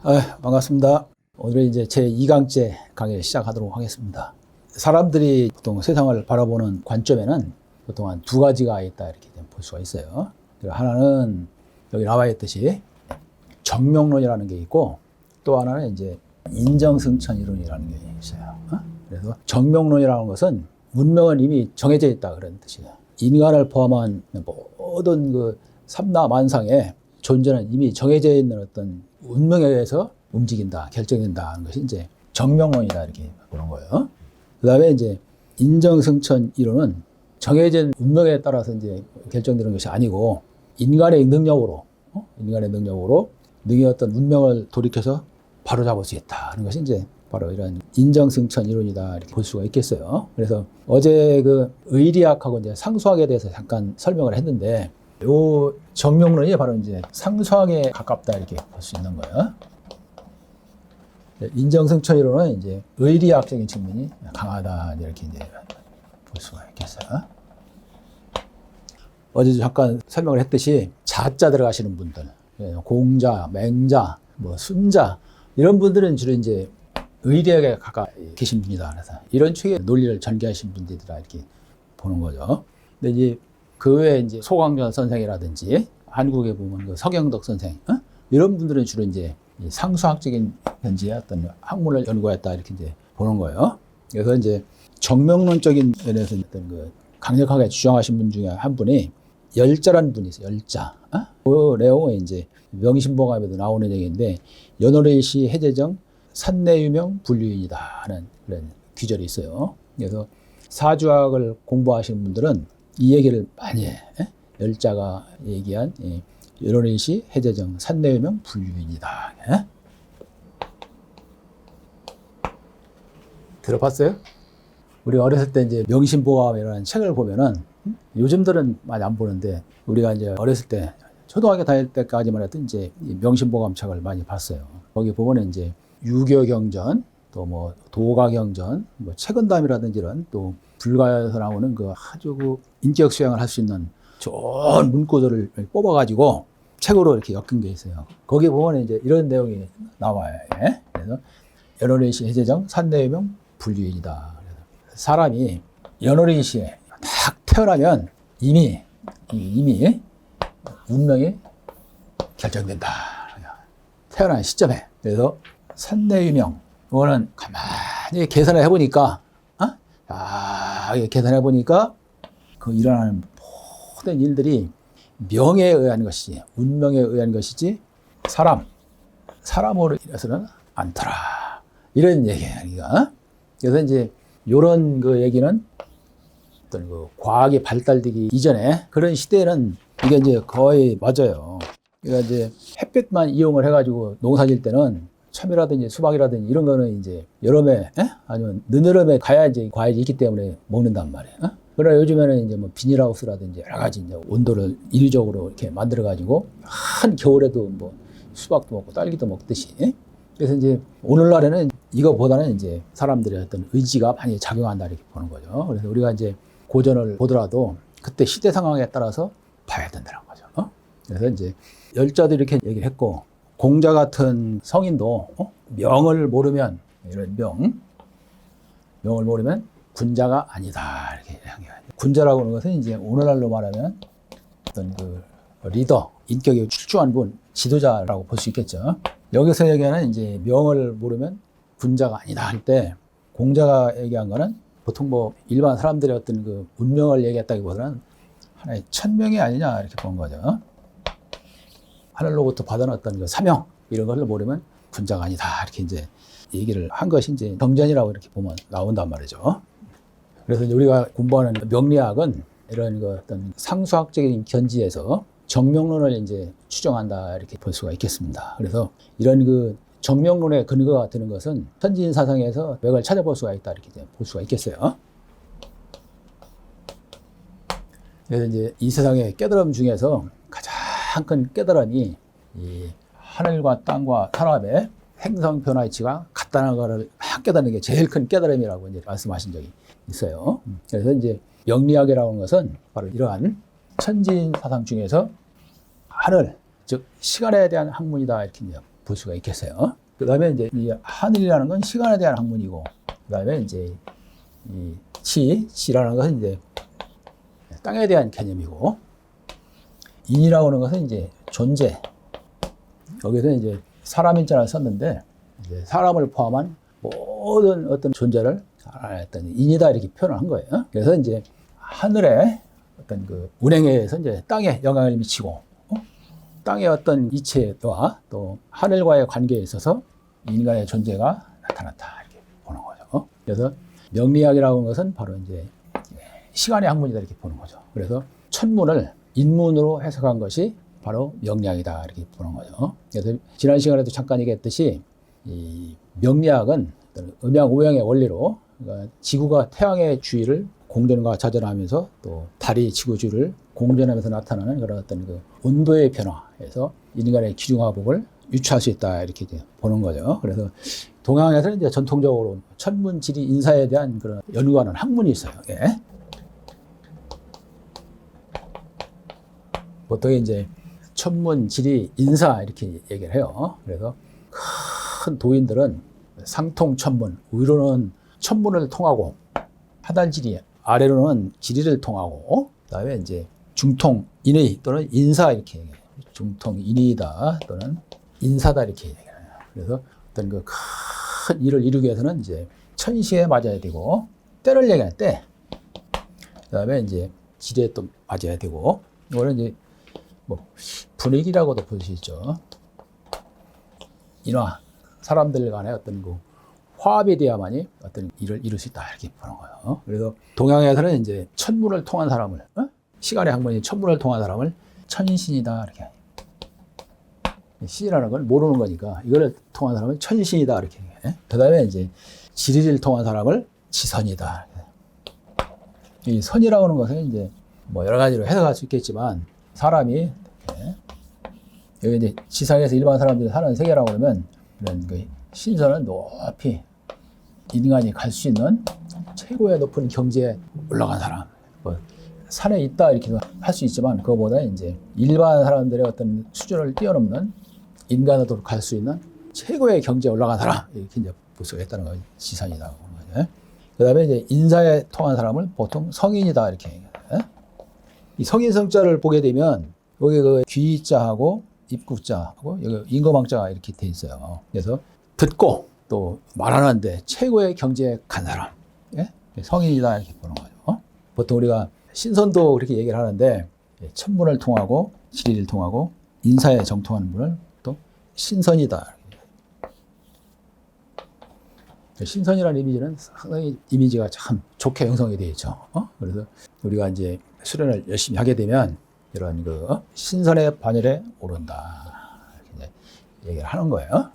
반갑습니다. 오늘은 이제 제 2강째 강의 시작하도록 하겠습니다. 사람들이 보통 세상을 바라보는 관점에는 보통 한 두 가지가 있다 이렇게 볼 수가 있어요. 하나는 여기 나와 있듯이 정명론이라는 게 있고, 또 하나는 이제 인정승천 이론이라는 게 있어요. 그래서 정명론이라는 것은 운명은 이미 정해져 있다 그런 뜻이에요. 인간을 포함한 모든 그 삼라만상의 존재는 이미 정해져 있는 어떤 운명에 의해서 움직인다, 결정된다 하는 것이 이제 정명론이다 이렇게 보는 거예요. 그 다음에 이제 인정승천 이론은 정해진 운명에 따라서 이제 결정되는 것이 아니고 인간의 능력으로 능히 어떤 운명을 돌이켜서 바로잡을 수 있다 하는 것이 이제 바로 이런 인정승천 이론이다 이렇게 볼 수가 있겠어요. 그래서 어제 그 의리학하고 이제 상수학에 대해서 잠깐 설명을 했는데, 요 정명론이 바로 이제 상수학에 가깝다 이렇게 볼 수 있는 거예요. 인정승천 이론은 이제 의리학적인 측면이 강하다 이렇게 이제 볼 수가 있겠어요. 어제 잠깐 설명을 했듯이 자자 들어가시는 분들, 공자, 맹자, 순자 이런 분들은 주로 이제 의리학에 가까이 계신 분이다. 그래서 이런 축의 논리를 전개하신 분들이다 이렇게 보는 거죠. 근데 이제 그 외에 이제 소광전 선생이라든지 한국에 보면 그 서경덕 선생, 이런 분들은 주로 이제 상수학적인 현지의 어떤 학문을 연구했다 이렇게 이제 보는 거예요. 그래서 이제 정명론적인 면에서 어떤 그 강력하게 주장하신 분 중에 한 분이 열자라는 분이 있어요. 열자. 그 내용은 이제 명심보감에도 나오는 얘기인데, 연월일시 해제정 산내유명 분류인이다 하는 그런 귀절이 있어요. 그래서 사주학을 공부하시는 분들은 이 얘기를 많이 해. 열자가 얘기한 연월일시 해제정 산내유명 분류인이다. 들어봤어요? 우리 어렸을 때 이제 명심보감이라는 책을 보면은, 요즘들은 많이 안 보는데 우리가 이제 어렸을 때 초등학교 다닐 때까지만 해도 이제 명심보감 책을 많이 봤어요. 거기 보면 이제 유교경전, 또 도가경전, 채근담이라든지 이런 또 불가에서 나오는 그 아주 그 인격 수양을 할 수 있는 좋은 문구들을 뽑아가지고 책으로 이렇게 엮은 게 있어요. 거기 보면 이제 이런 내용이 나와요. 그래서 연월일시 해제정 산내유명 분류인이다. 사람이 연월일시에 딱 태어나면 이미 운명이 결정된다. 태어난 시점에. 그래서 산내유명, 이거는 가만히 계산을 해보니까, 계산해 보니까 그 일어나는 모든 일들이 명에 의한 것이지, 운명에 의한 것이지 사람으로 인해서는 않더라. 이런 얘기야. 그래서 이제 이런 그 얘기는 어떤 그 과학이 발달되기 이전에 그런 시대에는 이게 이제 거의 맞아요. 그러니까 이제 햇빛만 이용을 해가지고 농사 질 때는 참이라든지 수박이라든지 이런 거는 이제 여름에 아니면 늦여름에 가야 이제 과일이 있기 때문에 먹는단 말이에요. 그러나 요즘에는 이제 비닐하우스라든지 여러 가지 이제 온도를 인위적으로 이렇게 만들어가지고 한 겨울에도 수박도 먹고 딸기도 먹듯이. 그래서 이제 오늘날에는 이거보다는 이제 사람들의 어떤 의지가 많이 작용한다 이렇게 보는 거죠. 그래서 우리가 이제 고전을 보더라도 그때 시대 상황에 따라서 봐야 된다는 거죠. 그래서 이제 열자도 이렇게 얘기를 했고, 공자 같은 성인도 명을 모르면, 이런 명을 모르면 군자가 아니다 이렇게 얘기해요. 군자라고 하는 것은 이제 오늘날로 말하면 어떤 그 리더, 인격이 출중한 분, 지도자라고 볼 수 있겠죠. 여기서 얘기하는 이제 명을 모르면 군자가 아니다 할 때, 공자가 얘기한 거는 보통 일반 사람들의 어떤 그 운명을 얘기했다기보다는 하나의 천명이 아니냐 이렇게 본 거죠. 하늘로부터 받은 어떤 그 사명, 이런 것을 모르면 군자가 아니다 이렇게 이제 얘기를 한 것이 이제 경전이라고 이렇게 보면 나온단 말이죠. 그래서 우리가 공부하는 명리학은 이런 그 어떤 상수학적인 견지에서 정명론을 이제 추정한다 이렇게 볼 수가 있겠습니다. 그래서 이런 그 정명론의 근거가 되는 것은 선진 사상에서 맥을 찾아볼 수가 있다 이렇게 볼 수가 있겠어요. 그래서 이제 이 세상의 깨달음 중에서 가장 큰 깨달음이 이 하늘과 땅과 사람의 행성 변화이치가 같다는 것을 막 깨닫는 게 제일 큰 깨달음이라고 이제 말씀하신 적이 있어요. 그래서 이제 명리학이라고 하는 것은 바로 이러한 천진 사상 중에서 하늘, 즉 시간에 대한 학문이다 이렇게 볼 수가 있겠어요. 그 다음에 이제 이 하늘이라는 건 시간에 대한 학문이고, 그 다음에 이제 이 지라는 것은 이제 땅에 대한 개념이고, 인이라고 하는 것은 이제 존재. 여기서 이제 사람 인자를 썼는데, 이제 사람을 포함한 모든 어떤 존재를 어떤 인이다 이렇게 표현을 한 거예요. 그래서 이제 하늘의 어떤 그 운행에 의해서 이제 땅에 영향을 미치고, 땅의 어떤 이체와 또 하늘과의 관계에 있어서 인간의 존재가 나타났다 이렇게 보는 거죠. 그래서 명리학이라고 하는 것은 바로 이제 시간의 학문이다 이렇게 보는 거죠. 그래서 천문을 인문으로 해석한 것이 바로 명리학이다 이렇게 보는 거죠. 그래서 지난 시간에도 잠깐 얘기했듯이 이 명리학은 음양오행의 원리로, 그러니까 지구가 태양의 주위를 공전과 자전하면서 또 달이 지구 주위를 공전하면서 나타나는 그런 어떤 그 온도의 변화에서 인간의 기중화복을 유추할 수 있다 이렇게 이제 보는 거죠. 그래서 동양에서는 이제 전통적으로 천문, 지리, 인사에 대한 그런 연구하는 학문이 있어요. 예. 보통 이제 천문, 지리, 인사 이렇게 얘기를 해요. 그래서 큰 도인들은 상통 천문, 위로는 천문을 통하고 하단지리, 아래로는 지리를 통하고, 그다음에 이제 중통 인의 또는 인사 이렇게 얘기해요. 중통 인의다 또는 인사다 이렇게 얘기해요. 그래서 어떤 그 큰 일을 이루기 위해서는 이제 천시에 맞아야 되고, 때를 얘기할 때, 그다음에 이제 지리에 또 맞아야 되고, 이거는 이제 뭐 분위기라고도 볼 수 있죠. 인화, 사람들 간의 어떤 그 화합이 돼야만이 어떤 일을 이룰 수 있다 이렇게 보는 거예요. 그래서 동양에서는 이제 천문을 통한 사람을, 시간의 학문이 천문을 통한 사람을 천신이다 이렇게. 신이라는 걸 모르는 거니까 이거를 통한 사람은 천신이다 이렇게. 그 다음에 이제 지리를 통한 사람을 지선이다. 이 선이라고 하는 것은 이제 뭐 여러 가지로 해석할 수 있겠지만, 사람이 여기 이제 지상에서 일반 사람들이 사는 세계라고 하면 이런 그 신선을 높이 인간이 갈 수 있는 최고의 높은 경지에 올라간 사람, 뭐 산에 있다 이렇게 할 수 있지만, 그거보다 이제 일반 사람들의 어떤 수준을 뛰어넘는 인간으로 갈 수 있는 최고의 경지에 올라간 사람 이렇게 이제 볼 수가 있다는 거예요. 지선이라고 하는 거죠. 그다음에 이제 인사에 통한 사람을 보통 성인이다 이렇게 얘기해요. 이 성인 성자를 보게 되면 여기 그 귀자하고 입구자하고 여기 임금왕자가 이렇게 돼 있어요. 그래서 듣고 또 말하는데 최고의 경지에 간 사람, 예? 성인이다 이렇게 보는 거죠. 보통 우리가 신선도 그렇게 얘기를 하는데, 천문을 통하고 지리를 통하고 인사에 정통하는 분을 또 신선이다. 신선이라는 이미지는 상당히 이미지가 참 좋게 형성이 되어 있죠. 그래서 우리가 이제 수련을 열심히 하게 되면 이런 그 신선의 반열에 오른다 이렇게 얘기를 하는 거예요.